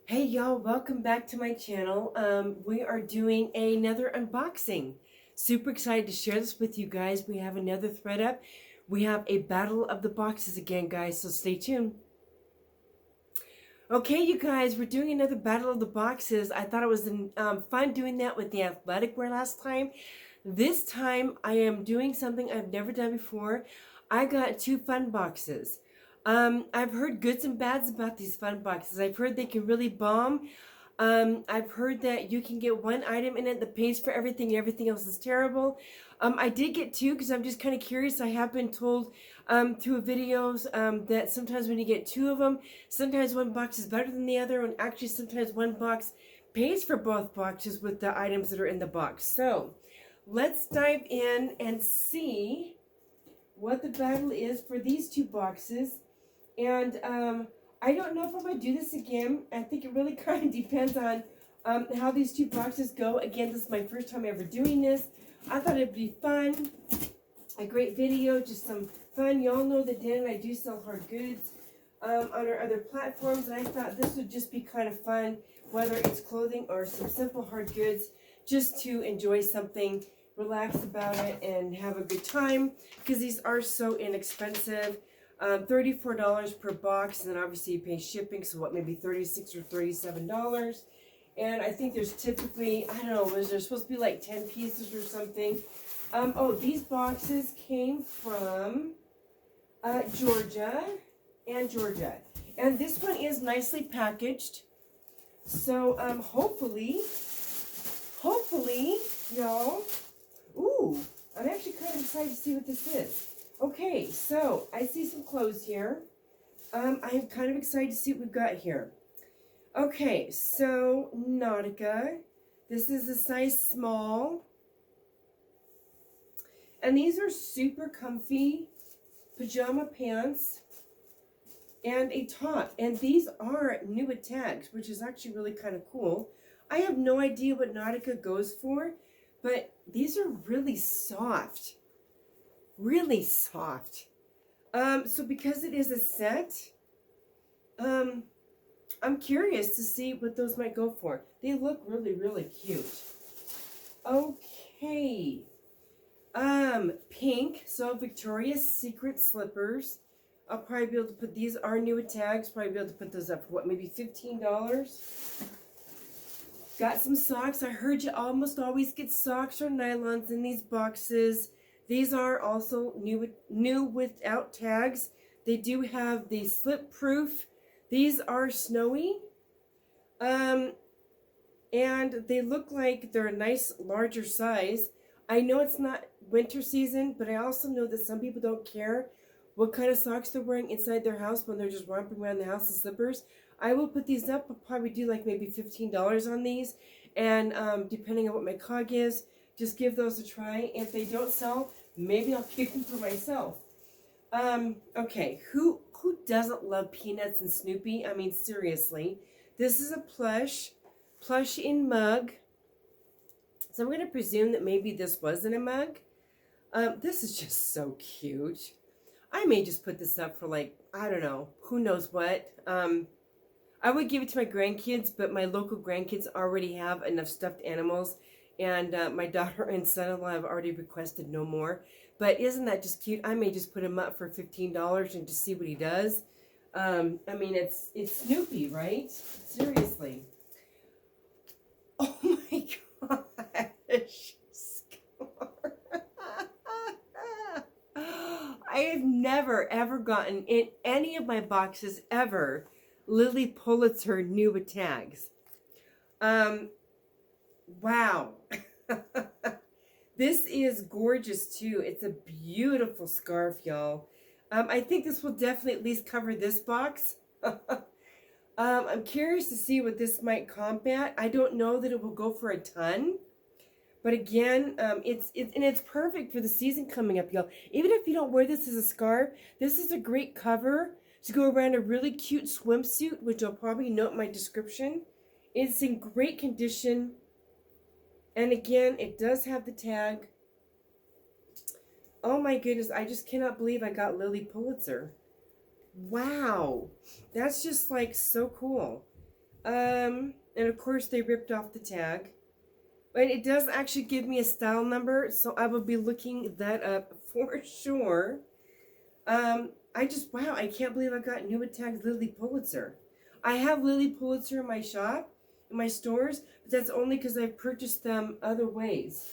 Hey y'all, welcome back to my channel. We are doing another unboxing. Super excited to share this with you guys. We have another ThredUp. We have a battle of the boxes again, guys, so stay tuned. Okay, you guys, we're doing another battle of the boxes. I thought it was fun doing that with the athletic wear last time. This time, I am doing something I've never done before. I got two fun boxes. I've heard goods and bads about these fun boxes. I've heard they can really bomb. I've heard that you can get one item in it that pays for everything and everything else is terrible. I did get two because I'm just kind of curious. I have been told through videos that sometimes when you get two of them, sometimes one box is better than the other, and actually sometimes one box pays for both boxes with the items that are in the box. So let's dive in and see what the battle is for these two boxes. And I don't know if I'm going to do this again. I think it really kind of depends on how these two boxes go. Again, this is my first time ever doing this. I thought it'd be fun. A great video, just some fun. Y'all know that Dan and I do sell hard goods on our other platforms. And I thought this would just be kind of fun, whether it's clothing or some simple hard goods, just to enjoy something, relax about it, and have a good time. Because these are so inexpensive. $34 per box, and then obviously you pay shipping, so what, maybe $36 or $37. And I think there's typically, I don't know, was there supposed to be like 10 pieces or something? Oh, these boxes came from Georgia. And this one is nicely packaged. So hopefully, y'all, ooh, I'm actually kind of excited to see what this is. Okay, so I see some clothes here. I'm kind of excited to see what we've got here. Okay, so Nautica. This is a size small. And these are super comfy pajama pants and a top. And these are new with tags, which is actually really kind of cool. I have no idea what Nautica goes for, but these are really soft. Really soft. So because it is a set, I'm curious to see what those might go for. They look really, really cute. Okay. Pink. So Victoria's Secret slippers. I'll probably be able to put, these are new with tags, probably be able to put those up for what, maybe $15? Got some socks. I heard you almost always get socks or nylons in these boxes. These are also new without tags. They do have the slip proof. These are snowy. And they look like they're a nice larger size. I know it's not winter season, but I also know that some people don't care what kind of socks they're wearing inside their house when they're just romping around the house in slippers. I will put these up. I'll probably do like maybe $15 on these. And depending on what my cog is, just give those a try. If they don't sell, maybe I'll keep them for myself. Okay, who doesn't love Peanuts and Snoopy? I mean, seriously. This is a plush in mug. So I'm going to presume that maybe this wasn't a mug. This is just so cute. I may just put this up for like, I don't know, who knows what. I would give it to my grandkids, but my local grandkids already have enough stuffed animals. And my daughter and son-in-law have already requested no more. But isn't that just cute? I may just put him up for $15 and just see what he does. I mean, it's Snoopy, right? Seriously. Oh my gosh. I have never, ever gotten in any of my boxes ever Lily Pulitzer new with tags. Wow. This is gorgeous too. It's a beautiful scarf, y'all. I think this will definitely at least cover this box. I'm curious to see what this might combat. I don't know that it will go for a ton. But again, it's perfect for the season coming up, y'all. Even if you don't wear this as a scarf, this is a great cover to go around a really cute swimsuit, which I'll probably note in my description. It's in great condition. And again, it does have the tag. Oh my goodness, I just cannot believe I got Lily Pulitzer. Wow. That's just like so cool. And of course they ripped off the tag. But it does actually give me a style number, so I will be looking that up for sure. Wow, I can't believe I got new tags Lily Pulitzer. I have Lily Pulitzer in my shop, in my stores, but that's only because I've purchased them other ways.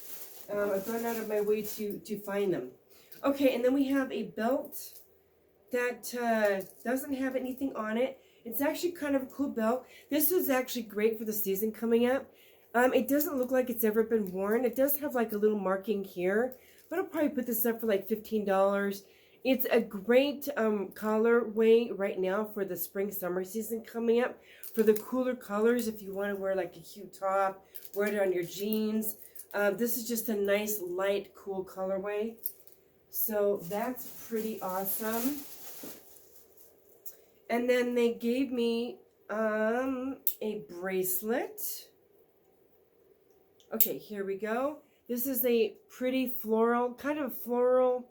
I've gone out of my way to find them. Okay, and then we have a belt that doesn't have anything on it. It's actually kind of a cool belt. This is actually great for the season coming up. It doesn't look like it's ever been worn. It does have like a little marking here, but I'll probably put this up for like $15. It's a great colorway right now for the spring summer season coming up. For the cooler colors, if you want to wear like a cute top, wear it on your jeans. This is just a nice light cool colorway. So that's pretty awesome. And then they gave me a bracelet. Okay, here we go. This is a pretty floral, kind of floral,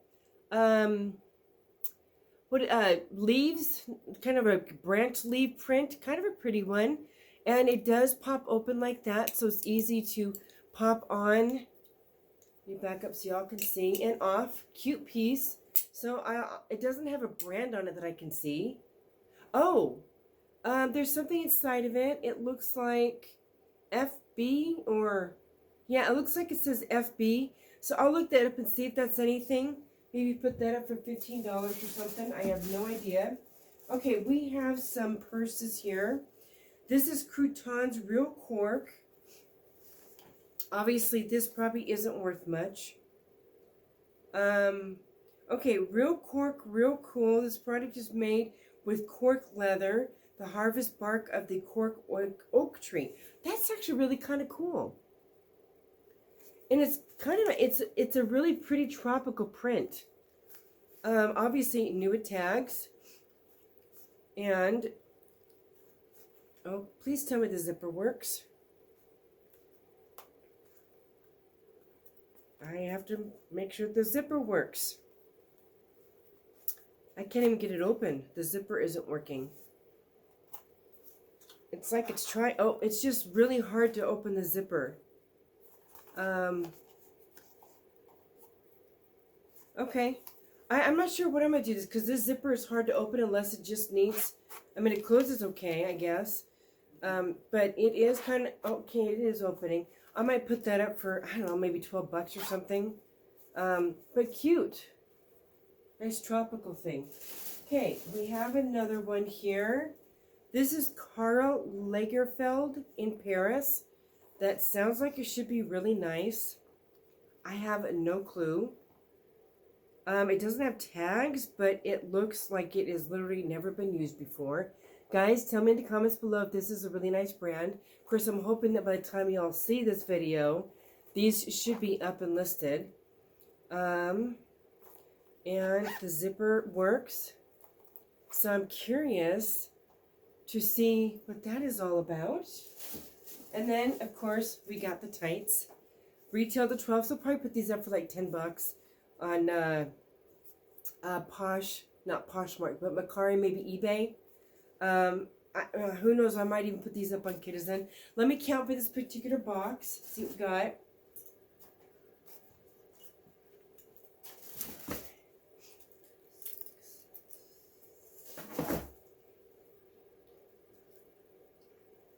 leaves, kind of a branch leaf print, kind of a pretty one. And it does pop open like that, so it's easy to pop on. Let me back up so y'all can see, and off. Cute piece. So it doesn't have a brand on it that I can see. Oh, there's something inside of it. It looks like FB or... yeah, it looks like it says FB. So I'll look that up and see if that's anything. Maybe put that up for $15 or something. I have no idea. Okay, we have some purses here. This is Crouton's Real Cork. Obviously, this probably isn't worth much. Okay, Real Cork, real cool. This product is made with cork leather, the harvest bark of the cork oak tree. That's actually really kind of cool. And it's kind of, it's a really pretty tropical print. Obviously new at tags. And, oh, please tell me the zipper works. I have to make sure the zipper works. I can't even get it open. The zipper isn't working. It's like it's trying, oh, it's just really hard to open the zipper. Okay. I'm not sure what I'm going to do this because this zipper is hard to open unless it just needs, I mean, it closes okay, I guess. But it is kind of, okay, it is opening. I might put that up for, I don't know, maybe 12 bucks or something. But cute. Nice tropical thing. Okay, we have another one here. This is Karl Lagerfeld in Paris. That sounds like it should be really nice. I have no clue. It doesn't have tags, but it looks like it has literally never been used before. Guys, tell me in the comments below if this is a really nice brand. Of course, I'm hoping that by the time y'all see this video, these should be up and listed. And the zipper works. So I'm curious to see what that is all about. And then, of course, we got the tights. Retail to 12, so I'll probably put these up for like 10 bucks on not Poshmark, but Mercari, maybe eBay. Who knows, I might even put these up on Kitizen. Let me count for this particular box, see what we got.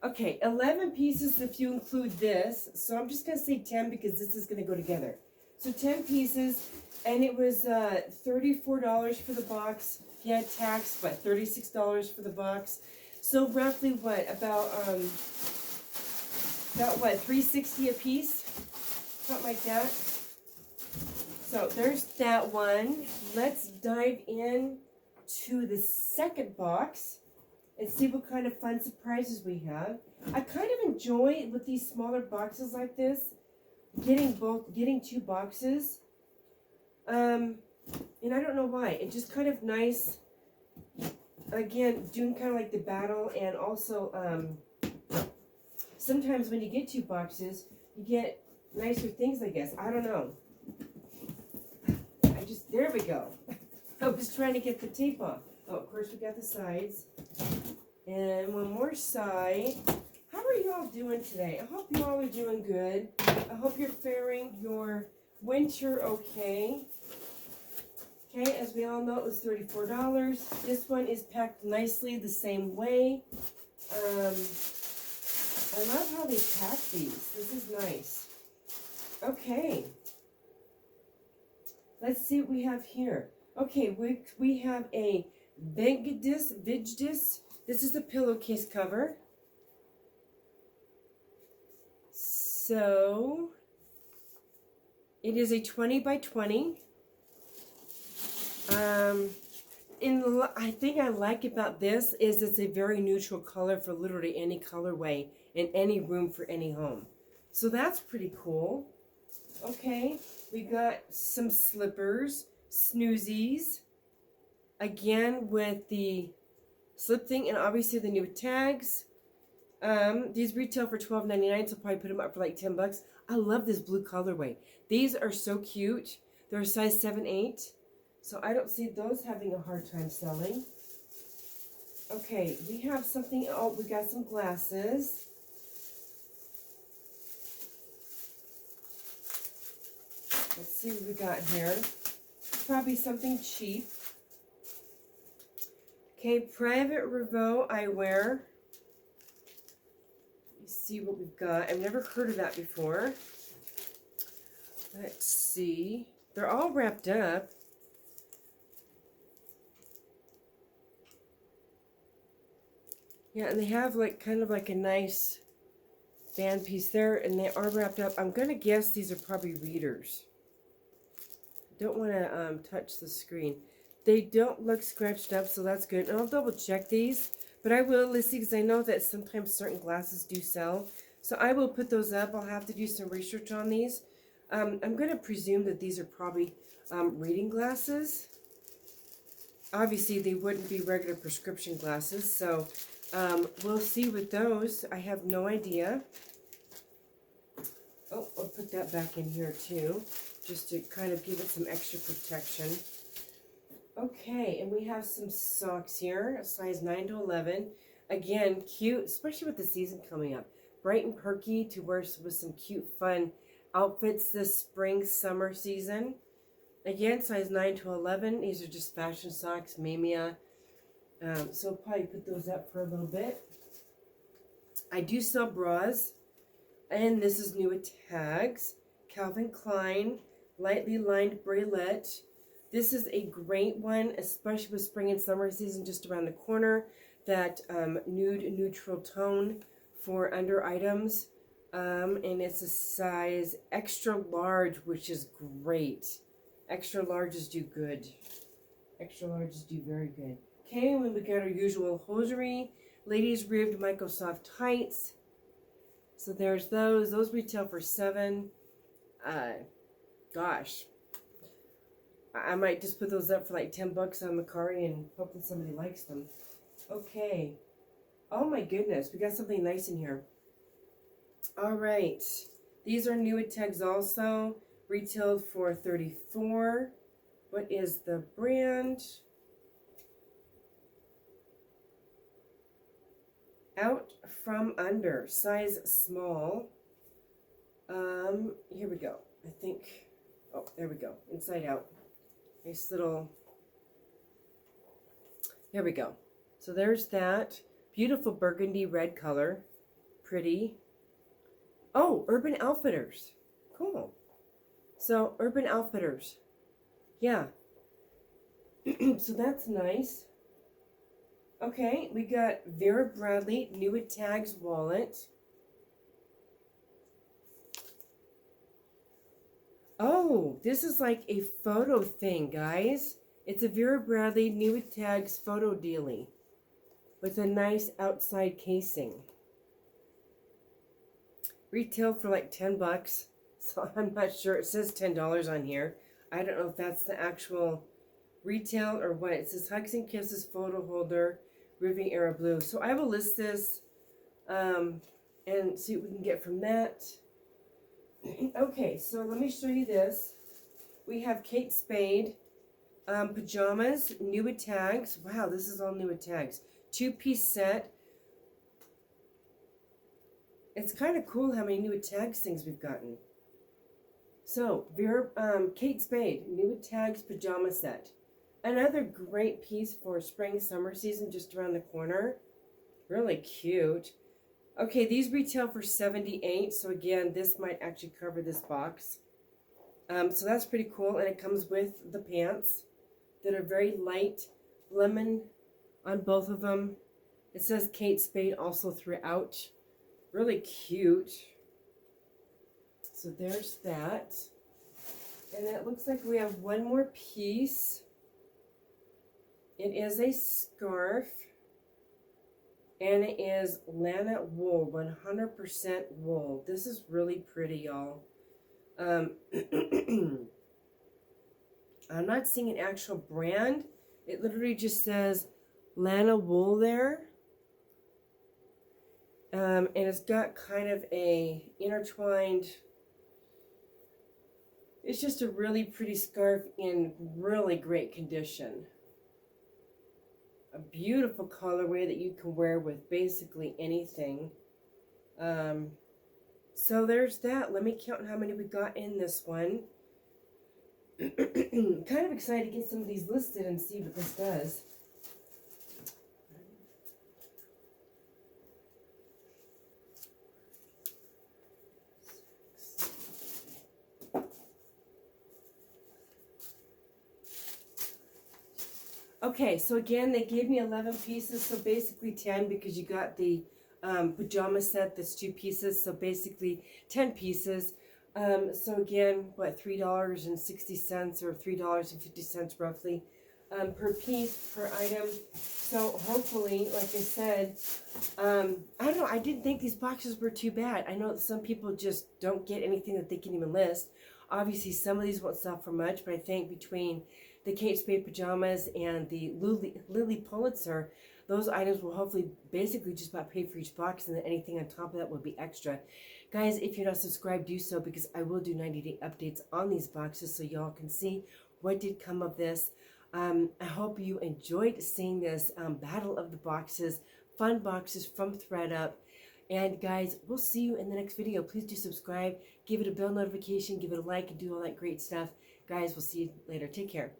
Okay, 11 pieces if you include this. So I'm just going to say 10 because this is going to go together. So 10 pieces, and it was $34 for the box. Yeah, tax, what, $36 for the box. So roughly what, about what, $3.60 a piece? Something like that. So there's that one. Let's dive in to the second box and see what kind of fun surprises we have. I kind of enjoy with these smaller boxes like this, getting two boxes. And I don't know why. It's just kind of nice. Again, doing kind of like the battle, and also sometimes when you get two boxes, you get nicer things, I guess. I don't know. There we go. I was trying to get the tape off. Oh, of course we got the sides. And one more side. doing today? I hope you all are doing good. I hope you're faring your winter okay. Okay, as we all know, it was $34. This one is packed nicely the same way. I love how they pack these. This is nice. Okay. Let's see what we have here. Okay, we have a Vigdis. This is a pillowcase cover. So, it is a 20 by 20. I think I like about this is it's a very neutral color for literally any colorway in any room for any home. So that's pretty cool. Okay, we got some slippers, snoozies. Again with the slip thing and obviously the new tags. These retail for $12.99, so I'll probably put them up for like $10. I love this blue colorway. These are so cute. They're a size 7/8. So I don't see those having a hard time selling. Okay, we have something, oh, we got some glasses. Let's see what we got here. Probably something cheap. Okay, Private Revaux eyewear. Let's see what we've got. I've never heard of that before. Let's see. They're all wrapped up. Yeah, and they have like kind of like a nice band piece there, and they are wrapped up. I'm gonna guess these are probably readers. Don't want to touch the screen. They don't look scratched up, so that's good. And I'll double check these, but I will, Lissy, because I know that sometimes certain glasses do sell. So I will put those up. I'll have to do some research on these. I'm going to presume that these are probably reading glasses. Obviously, they wouldn't be regular prescription glasses, so we'll see with those. I have no idea. Oh, I'll put that back in here too, just to kind of give it some extra protection. Okay, and we have some socks here, a size 9 to 11. Again, cute, especially with the season coming up. Bright and perky to wear with some cute, fun outfits this spring, summer season. Again, size 9 to 11. These are just fashion socks, Mamia. So I'll probably put those up for a little bit. I do sell bras. And this is new with tags. Calvin Klein, lightly lined bralette. This is a great one, especially with spring and summer season just around the corner. That nude neutral tone for under items. And it's a size extra large, which is great. Extra larges do good. Extra larges do very good. Okay, when we got our usual hosiery. Ladies ribbed Microsoft tights. So there's those. Those retail for $7. Gosh. I might just put those up for like $10 on Mercari and hope that somebody likes them. Okay. Oh my goodness. We got something nice in here. All right. These are new at tags also. Retailed for $34. What is the brand? Out from Under, size small. Here we go. I think, oh, there we go. Inside out. Nice little, there we go. So there's that. Beautiful burgundy red color. Pretty. Oh, Urban Outfitters. Cool. So, Urban Outfitters. Yeah. So that's nice. Okay, we got Vera Bradley, new at tags wallet. Oh, this is like a photo thing, guys. It's a Vera Bradley new at tags photo dealie with a nice outside casing. Retail for like $10, so I'm not sure. It says $10 on here. I don't know if that's the actual retail or what. It says Hugs and Kisses photo holder, Riviera Blue. So I will list this and see what we can get from that. Okay, so let me show you this. We have Kate Spade pajamas, new with tags. Wow, this is all new with tags. 2-piece set. It's kind of cool how many new tags things we've gotten. So, Kate Spade, new tags pajama set. Another great piece for spring summer season just around the corner. Really cute. Okay, these retail for $78. So again, this might actually cover this box. So that's pretty cool, and it comes with the pants that are very light lemon on both of them. It says Kate Spade also throughout. Really cute. So there's that. And then it looks like we have one more piece. It is a scarf. And it is Lana wool, 100% wool. This is really pretty, y'all. I'm not seeing an actual brand. It literally just says Lana wool there. And it's got kind of a intertwined, it's just a really pretty scarf in really great condition. A beautiful colorway that you can wear with basically anything. So there's that. Let me count how many we got in this one. Kind of excited to get some of these listed and see what this does. Okay, so again, they gave me 11 pieces, so basically 10 because you got the pajama set that's 2 pieces, so basically 10 pieces. So again, what, $3.60 or $3.50 roughly per piece, per item. So hopefully, like I said, I don't know, I didn't think these boxes were too bad. I know that some people just don't get anything that they can even list. Obviously, some of these won't sell for much, but I think between the Kate Spade pajamas and the Lily Pulitzer, those items will hopefully basically just about pay for each box, and then anything on top of that will be extra. Guys, if you're not subscribed, do so, because I will do 90-day updates on these boxes so y'all can see what did come of this. I hope you enjoyed seeing this battle of the boxes, fun boxes from ThredUp. And guys, we'll see you in the next video. Please do subscribe, give it a bell notification, give it a like, and do all that great stuff. Guys, we'll see you later. Take care.